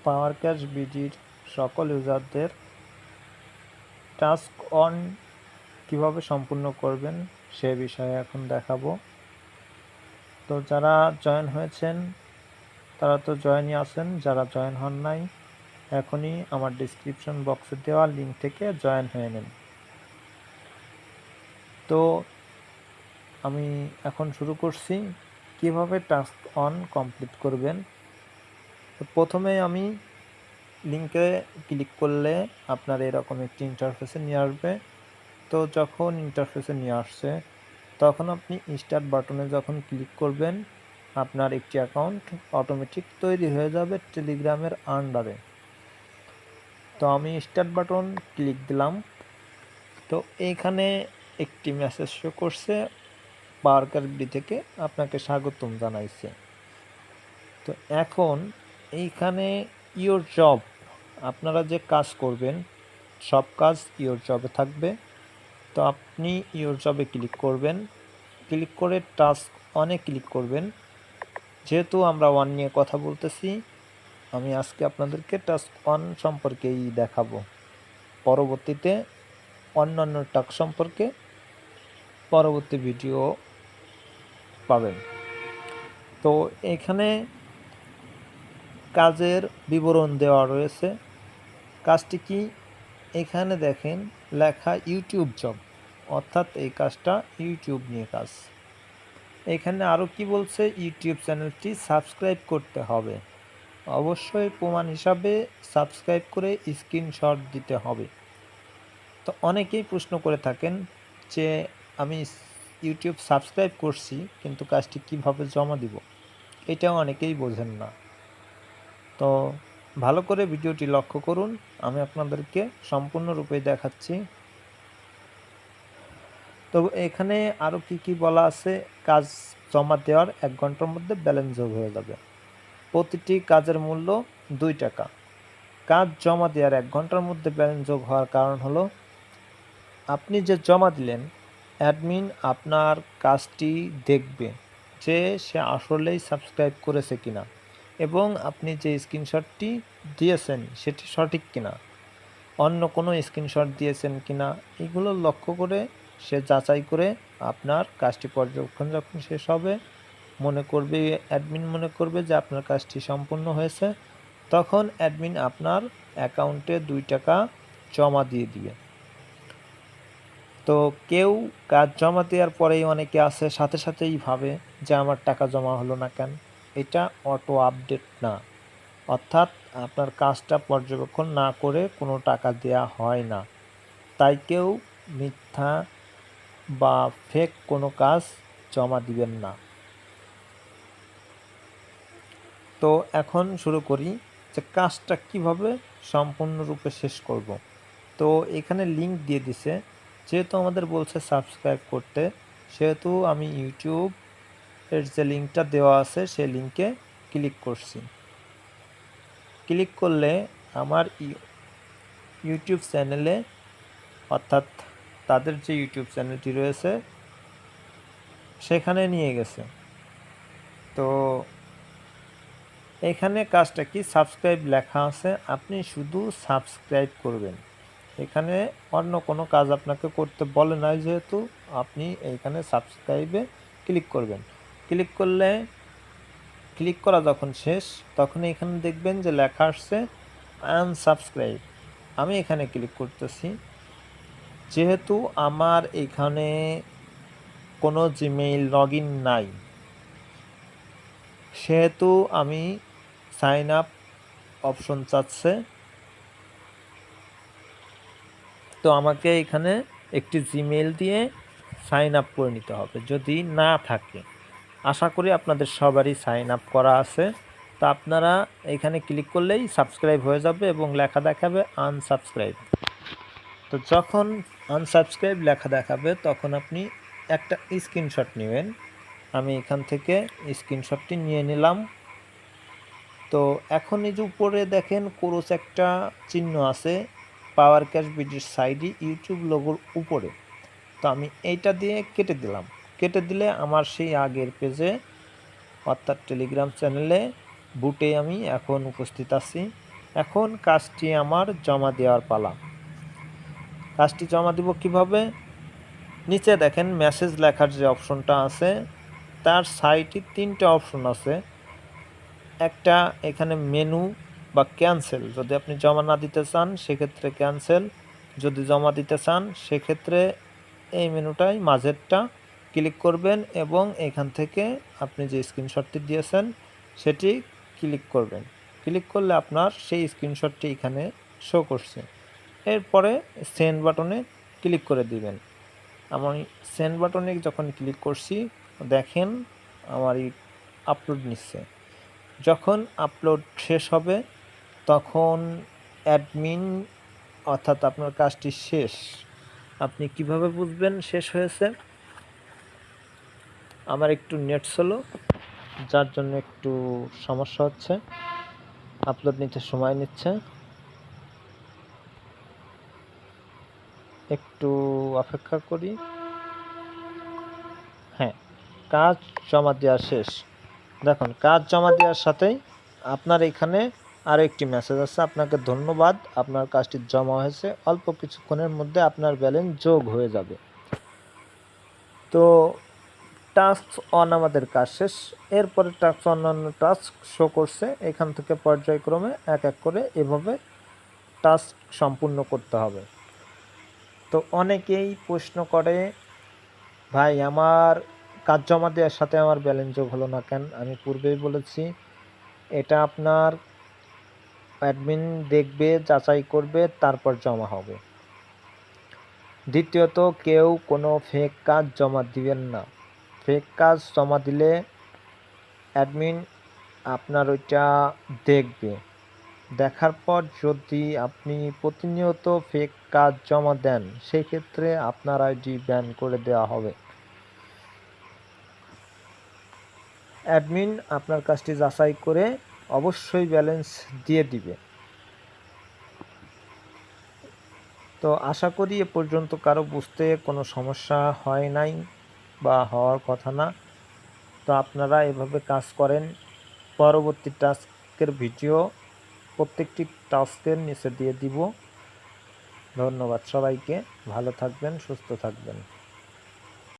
পাওয়ার cash বিডির সকল ইউজারদের task on কিভাবে সম্পূর্ণ করবেন সে বিষয়ে এখন দেখাবো। তো যারা জয়েন হয়েছেন তারা তো জয়েনই আছেন, যারা জয়েন হন নাই এখনই আমার ডিসক্রিপশন বক্সে দেওয়া লিঙ্ক থেকে জয়েন হয়ে নেন। তো আমি এখন শুরু করছি কিভাবে টাস্ক অন কমপ্লিট করবেন। তো প্রথমে আমি লিঙ্কে ক্লিক করলে আপনার এরকম একটি ইন্টারফেসে নিয়ে আসবে। তো যখন ইন্টারফেসে নিয়ে আসছে তখন আপনি স্টার্ট বাটনে যখন ক্লিক করবেন আপনার একটি অ্যাকাউন্ট অটোমেটিক তৈরি হয়ে যাবে টেলিগ্রামের আন্ডারে। তো আমি স্টার্ট বাটন ক্লিক দিলাম। তো এইখানে একটি মেসেজ শো করছে পাওয়ার ক্যাশ বিডি থেকে আপনাকে স্বাগতম জানাইছে। তো এখন এইখানে ইওর জব, আপনারা যে কাজ করবেন সব কাজ ইওর জবে থাকবে। তো আপনি ইওর জবে ক্লিক করবেন, ক্লিক করে টাস্ক অনে ক্লিক করবেন। যেহেতু আমরা ওয়ান নিয়ে কথা বলতেছি আমি আজকে আপনাদেরকে টাস্ক অন সম্পর্কেই দেখাবো, পরবর্তীতে অন্যান্য টাস্ক সম্পর্কে পরবর্তী ভিডিও পাবেন। তো এখানে কাজের বিবরণ দেওয়া রয়েছে। কাজটি কি, এখানে দেখেন লেখা ইউটিউব জব, অর্থাৎ এই কাজটা ইউটিউব নিয়ে কাজ। এখানে আরও কি বলছে, ইউটিউব চ্যানেলটি সাবস্ক্রাইব করতে হবে, অবশ্যই প্রমাণ হিসাবে সাবস্ক্রাইব করে স্ক্রিনশট দিতে হবে। তো অনেকেই প্রশ্ন করে থাকেন যে আমি ইউটিউব সাবস্ক্রাইব করছি কিন্তু কাজটি কিভাবে জমা দিব, এটাও অনেকেই বোঝেন না। তো ভালো করে ভিডিওটি লক্ষ্য করুন, আমি আপনাদেরকে সম্পূর্ণরূপে দেখাচ্ছি। তো এখানে আরও কি বলা আছে, কাজ জমা দেওয়ার 1 ঘন্টার মধ্যে ব্যালেন্স যোগ হয়ে যাবে। প্রতিটি কাজের মূল্য 2 টাকা। কাজ জমা দেওয়ার 1 ঘন্টার মধ্যে ব্যালেন্স যোগ হওয়ার কারণ হলো আপনি যে জমা দিলেন অ্যাডমিন আপনার কাজটি দেখবে যে সে আসলেই সাবস্ক্রাইব করেছে কিনা এবং আপনি যে স্ক্রিনশটটি দিয়েছেন সেটি সঠিক কিনা, অন্য কোনো স্ক্রিনশট দিয়েছেন কিনা, এগুলো লক্ষ্য করে সে যাচাই করে আপনার কাজটি পর্যবেক্ষণ যখন শেষ হবে অ্যাডমিন মনে করবে যে আপনার কাজটি সম্পূর্ণ হয়েছে, তখন অ্যাডমিন আপনার অ্যাকাউন্টে 2 টাকা জমা দিয়ে দিবে। তো কেউ কাজ জমা দেওয়ার পরেই অনেকে আছে সাথে সাথেই ভাবে যে আমার টাকা জমা হলো না কেন, এটা অটো আপডেট না, অর্থাৎ আপনার কাজটা পর্যবেক্ষণ না করে কোনো টাকা দেয়া হয় না। তাই কেউ মিথ্যা বা ফেক কোনো কাজ জমা দিবেন না। তো এখন শুরু করি যে কাজটা কিভাবে সম্পূর্ণরূপে শেষ করব। তো এখানে লিঙ্ক দিয়ে দিছে, যেহেতু আমাদের বলছে সাবস্ক্রাইব করতে, সেহেতু আমি ইউটিউব এর যে লিঙ্কটা দেওয়া আছে সেই লিঙ্কে ক্লিক করছি। ক্লিক করলে আমার ইউটিউব চ্যানেলে, অর্থাৎ তাদের যে ইউটিউব চ্যানেলটি রয়েছে সেখানে নিয়ে গেছে। তো এখানে কাজটা কি, সাবস্ক্রাইব লেখা আছে, আপনি শুধু সাবস্ক্রাইব করবেন, এখানে অন্য কোনো কাজ আপনাকে করতে বলে নাই, যেহেতু আপনি এইখানে সাবস্ক্রাইবে ক্লিক করবেন। ক্লিক করলে ক্লিক করা যখন শেষ তখন এখানে দেখবেন যে লেখা আসছে আনসাবস্ক্রাইব। আমি এখানে ক্লিক করতেছি। যেহেতু আমার এখানে কোনো জিমেইল লগ ইন নাই সেহেতু আমি সাইন আপ অপশন চাচ্ছে। তো আমাকে এখানে একটি জিমেইল দিয়ে সাইন আপ করে নিতে হবে, যদি না থাকে। আশা করি আপনাদের সবারই সাইন আপ করা আছে। তো আপনারা এখানে ক্লিক করলেই সাবস্ক্রাইব হয়ে যাবে এবং লেখা দেখাবে আনসাবস্ক্রাইব। তো যখন আনসাবস্ক্রাইব লেখা দেখাবে তখন আপনি একটা স্ক্রিনশট নেবেন। আমি এখান থেকে স্ক্রিনশটটি নিয়ে নিলাম। তো এখন এই যে উপরে দেখেন ক্রস একটা চিহ্ন আছে পাওয়ার ক্যাশ বিডির সাইডে ইউটিউব লোগোর উপরে। তো আমি এইটা দিয়ে কেটে দিলাম। কেটে দিলে আমার সেই আগের পেজে অর্থাৎ টেলিগ্রাম চ্যানেলে বুটে আমি এখন উপস্থিত আছি। এখন কাজটি আমার জমা দেওয়ার পালা। কাজটি জমা দিব কিভাবে? নিচে দেখেন মেসেজ লেখার যে অপশনটা আছে তার সাইডে 3টে অপশন আছে। একটা এখানে মেনু বা ক্যান্সেল, যদি আপনি জমা না দিতে চান সেক্ষেত্রে ক্যান্সেল, যদি জমা দিতে চান সেক্ষেত্রে এই মেনুটাই মাঝেরটা ক্লিক করবেন এবং এখান থেকে আপনি যে স্ক্রিনশটটি দিয়েছেন সেটি ক্লিক করবেন। ক্লিক করলে আপনার সেই স্ক্রিনশটটি এখানে শো করছে। এরপরে সেন্ড বাটনে ক্লিক করে দিবেন। আমি সেন্ড বাটনে যখন ক্লিক করছি দেখেন আমার আপলোড নিচ্ছে। যখন আপলোড শেষ হবে তখন অ্যাডমিন অর্থাৎ আপনার কাজটি শেষ। আপনি কিভাবে বুঝবেন শেষ হয়েছে? আমার একটু নেট স্লো, যার জন্য একটু সমস্যা হচ্ছে, আপলোড নিতে সময় নিচ্ছে, একটু অপেক্ষা করি। হ্যাঁ, কাজ জমা দেওয়া শেষ। দেখুন কাজ জমা দেওয়ার সাথেই আপনার এখানে আরও একটি মেসেজ আছে, আপনাকে ধন্যবাদ, আপনার কাজটি জমা হয়েছে, অল্প কিছুক্ষণের মধ্যে আপনার ব্যালেন্স যোগ হয়ে যাবে। তো টাস্ক অন আমাদের কাজ শেষ। এরপরে টাস্ক অন্যান্য টাস্ক শো করছে, এখান থেকে পর্যায়ক্রমে এক এক করে এভাবে টাস্ক সম্পূর্ণ করতে হবে। তো অনেকেই প্রশ্ন করে, ভাই আমার কাজ জমা দেওয়ার সাথে আমার ব্যালেন্স যোগ হলো না কেন? আমি পূর্বেই বলেছি এটা আপনার অ্যাডমিন দেখবে, যাচাই করবে, তারপর জমা হবে। দ্বিতীয়ত কেউ কোনো ফেক কাজ জমা দিবেন না। ফেক কাজ জমা দিলে অ্যাডমিন আপনার ওইটা দেখবে, দেখার পর যদি আপনি প্রতিনিয়ত ফেক কাজ জমা দেন সেই ক্ষেত্রে আপনার আইডি ব্যান করে দেওয়া হবে। অ্যাডমিন আপনার কাজটি যাচাই করে অবশ্যই ব্যালেন্স দিয়ে দিবে। তো আশা করি এ পর্যন্ত কারো বুঝতে কোনো সমস্যা হয় নাই বা হওয়ার কথা না। তো আপনারা এভাবে কাজ করেন। পরবর্তী টাস্কের ভিডিও প্রত্যেকটি টাস্কের নিচে দিয়ে দিব। ধন্যবাদ সবাইকে, ভালো থাকবেন, সুস্থ থাকবেন।